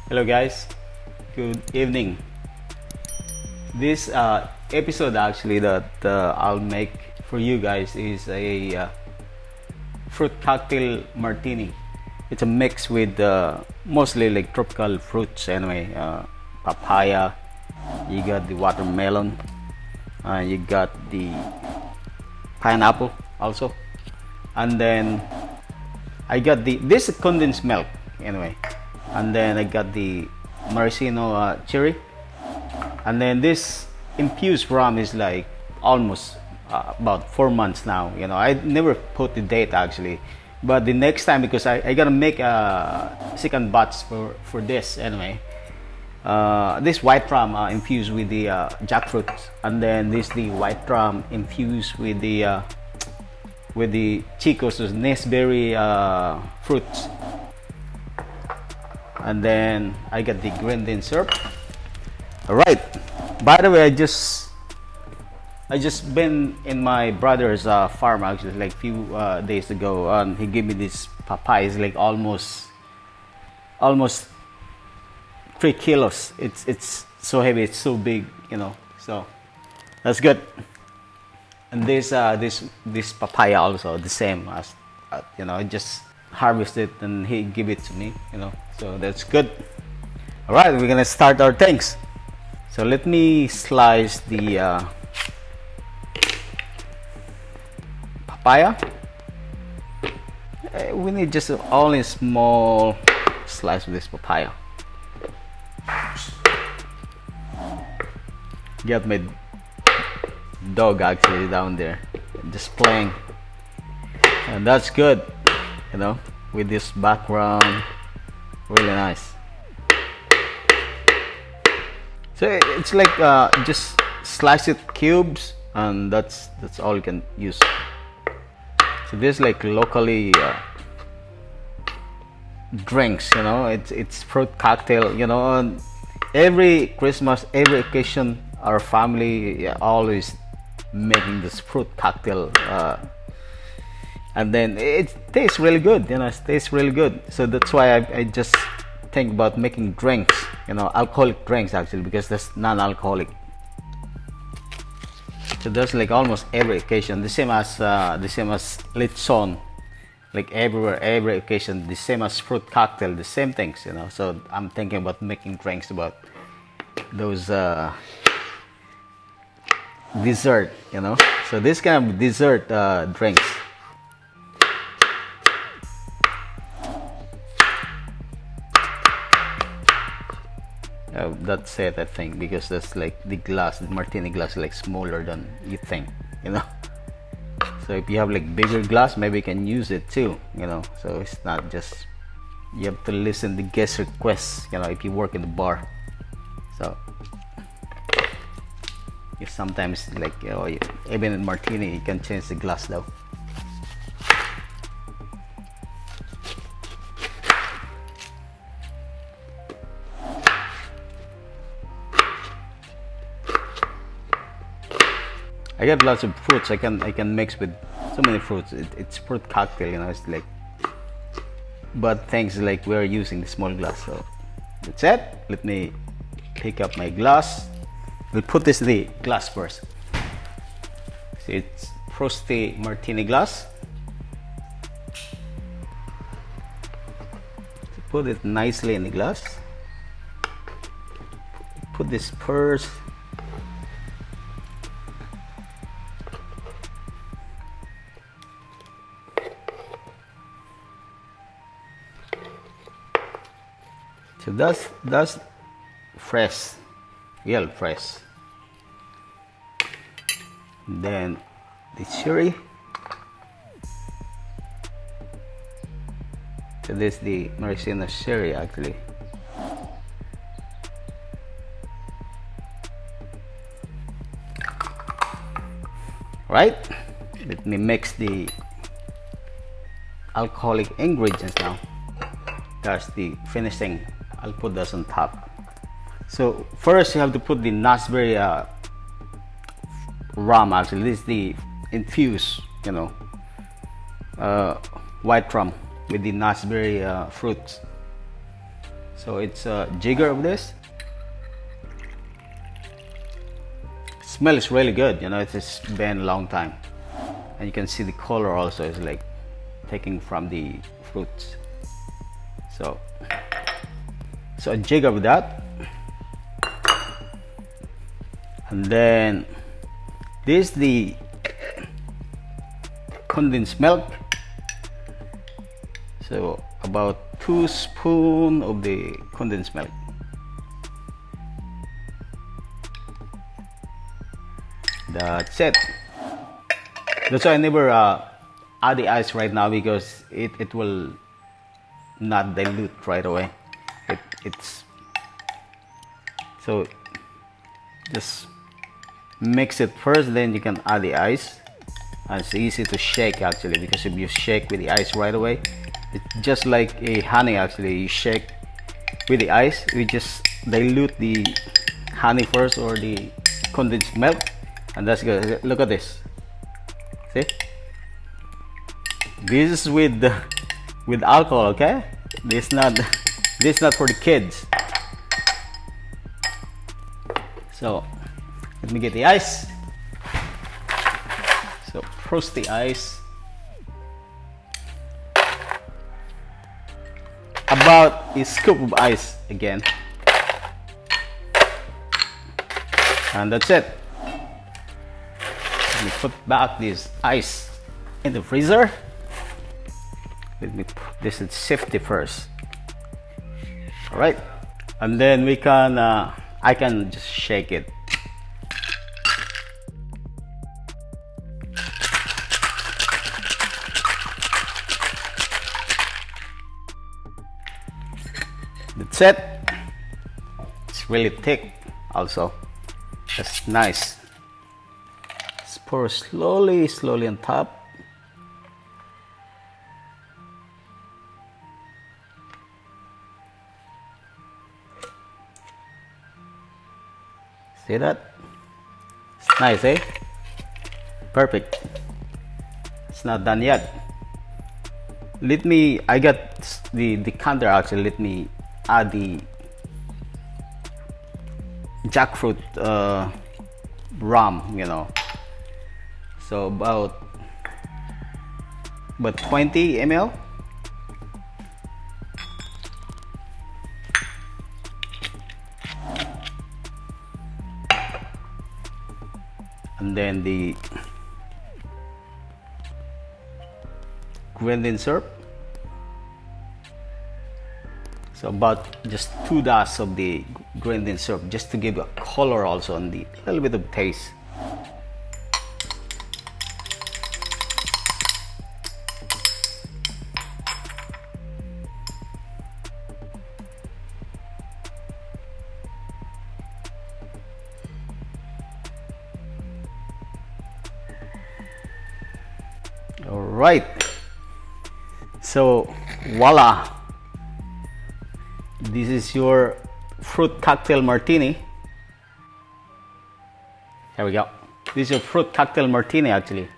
Hello guys, good evening. This episode actually that I'll make for you guys is a fruit cocktail martini. It's a mix with mostly like tropical fruits anyway. Papaya, you got the watermelon, you got the pineapple also, and then I got this is condensed milk anyway, and then I got the maraschino cherry, and then this infused rum is like almost about 4 months now. I never put the date actually, but the next time, because I gotta make a second batch for this anyway. This white rum infused with the jackfruit, and then this the white rum infused with the chicos, those Naseberry fruits, and then I got the Grenadine syrup. All right. By the way, I just been in my brother's farm actually like few days ago, and he gave me this papaya. It's like almost 3 kilos. It's so heavy. It's so big. So that's good. And this papaya also the same as I just harvested and he give it to me. So that's good. All right, we're gonna start our things. So let me slice the papaya. We need just only a small slice of this papaya. Got my dog actually down there just playing, and that's good, with this background, really nice. So it's like just slice it cubes, and that's all you can use. So this like locally drinks, it's fruit cocktail, and every Christmas, every occasion, our family always making this fruit cocktail, and then it tastes really good. It tastes really good. So that's why I just think about making drinks, alcoholic drinks actually, because that's non-alcoholic. So there's like almost every occasion, the same as lechon, like everywhere, every occasion, the same as fruit cocktail, the same things. So I'm thinking about making drinks about those dessert. So this kind of dessert drinks. That's it, I think, because that's like the martini glass, like smaller than you think. So if you have like bigger glass, maybe you can use it too. So it's not just you have to listen to guest requests. If you work in the bar, so you sometimes like even in martini you can change the glass though. I got lots of fruits. I can mix with so many fruits. It's fruit cocktail, it's like, but things like we're using the small glass. So that's it. Let me pick up my glass. We'll put this in the glass first. So it's frosty martini glass. So put it nicely in the glass. Put this first. So that's fresh, real fresh. Then the cherry. So this is the maraschino cherry actually. Right? Let me mix the alcoholic ingredients now. That's the finishing. I'll put this on top. So first you have to put the Naseberry rum. Actually, this is the infused, white rum with the Naseberry fruits. So it's a jigger of this. Smells really good, you know. It's been a long time, and you can see the color also is like taking from the fruits. So a jigger of that, and then this is the condensed milk. So about 2 spoons of the condensed milk. That's it. That's why I never add the ice right now, because it will not dilute right away. It's so just mix it first, then you can add the ice. And it's easy to shake actually, because if you shake with the ice right away, it's just like a honey actually. You shake with the ice, you just dilute the honey first or the condensed milk, and that's good. Look at this. See? This is with alcohol, okay? This not for the kids. So let me get the ice. So frost the ice. About a scoop of ice again. And that's it. Let me put back this ice in the freezer. Let me put this in safety first. All right, and then we can I can just shake it. That's it. It's really thick also. That's nice. Just pour slowly on top. See that? It's nice, eh? Perfect. It's not done yet. I got the decanter actually. Let me add the jackfruit rum, you know. So about 20 ml. And then the Grenadine syrup. So about just 2 dots of the Grenadine syrup, just to give a color also and the little bit of taste. All right, so voila, this is your fruit cocktail martini. Here we go. This is your fruit cocktail martini actually.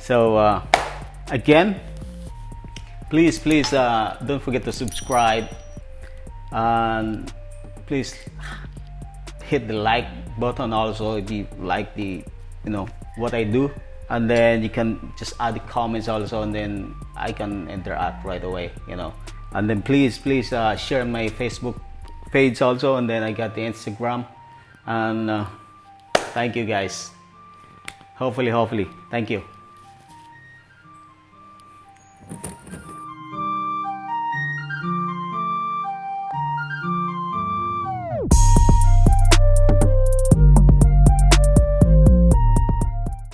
So again, please don't forget to subscribe, and please hit the like button also if you like the what I do, and then you can just add the comments also, and then I can interact right away, And then please share my Facebook page also, and then I got the Instagram. And thank you guys. Hopefully, thank you.